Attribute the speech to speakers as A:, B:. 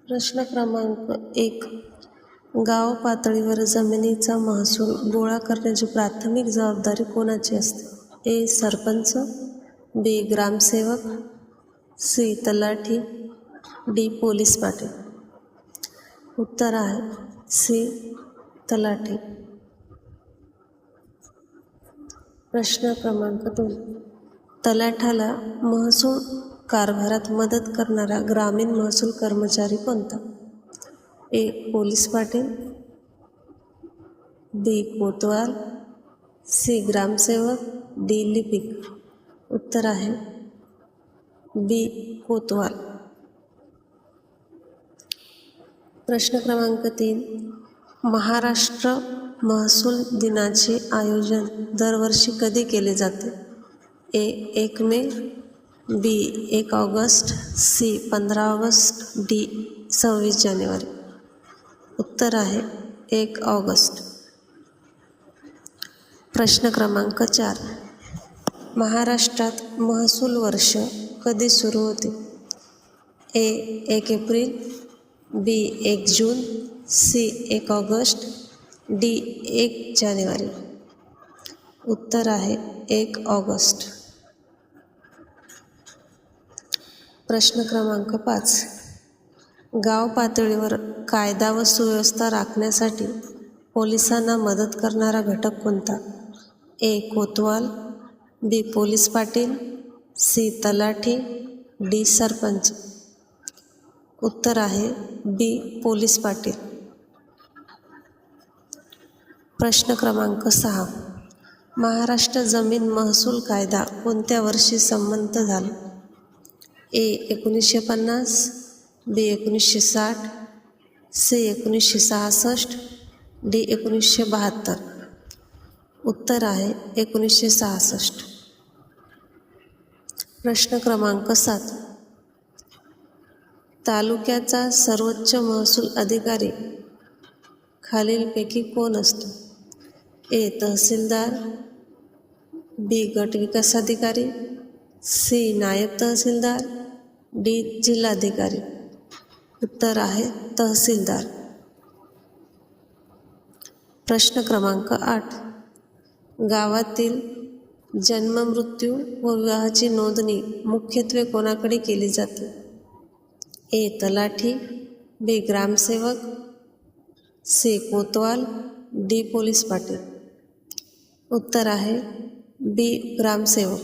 A: प्रश्न क्रमांक 1. गाव पातळीवर जमिनीचा महसूल गोळा करण्याची प्राथमिक जबाबदारी कोणाची असते? ए. सरपंच, बी. ग्रामसेवक, सी. तलाठी, डी. पोलीस पाटील. उत्तर आहे सी. तलाठी. प्रश्न क्रमांक 2. तलाठ्याला महसूल कारभारात मदत करणारा ग्रामीण महसूल कर्मचारी कोणता? ए. पोलीस पाटील, बी. कोतवाल, सी. ग्रामसेवक, डी. लिपिक. उत्तर आहे बी. कोतवाल. प्रश्न क्रमांक 3. महाराष्ट्र महसूल दिनाचे आयोजन दरवर्षी कधी केले जाते? ए. 1 मे, बी. 1 ऑगस्ट, सी. 15 August, D. 26 जानेवारी. उत्तर आहे 1 ऑगस्ट. प्रश्न क्रमांक 4. महाराष्ट्रात महसूल वर्ष कधी सुरू होते? ए. 1 एप्रिल, बी. 1 जून, सी. 1 August, D. 1 जानेवारी. उत्तर आहे 1 ऑगस्ट. प्रश्न क्रमांक 5. गाव पातळीवर कायदा व सुव्यवस्था राखण्यासाठी पोलिसांना मदत करणारा घटक कोणता? ए. कोतवाल, बी. पोलीस पाटील, सी. तलाठी, डी. सरपंच. उत्तर आहे बी. पोलीस पाटील. प्रश्न क्रमांक 6. महाराष्ट्र जमीन महसूल कायदा कोणत्या वर्षी संमत झाला? ए. 1950, बी. 1960, सी. 1966, डी. 1972. उत्तर आहे 1966. प्रश्न क्रमांक 7. तालुक्याचा सर्वोच्च महसूल अधिकारी खालीलपैकी कोण असतो? ए. तहसीलदार, बी. गट विकास अधिकारी, सी. नायब तहसीलदार, डी. जिल्हाधिकारी. उत्तर आहे तहसीलदार. प्रश्न क्रमांक 8. गावातील जन्म, मृत्यू व विवाहाची नोंदणी मुख्यत्वे कोणाकडे केली जाते? ए. तलाठी, बी. ग्रामसेवक, सी. कोतवाल, डी. पोलीस पाटील. उत्तर आहे बी. ग्रामसेवक.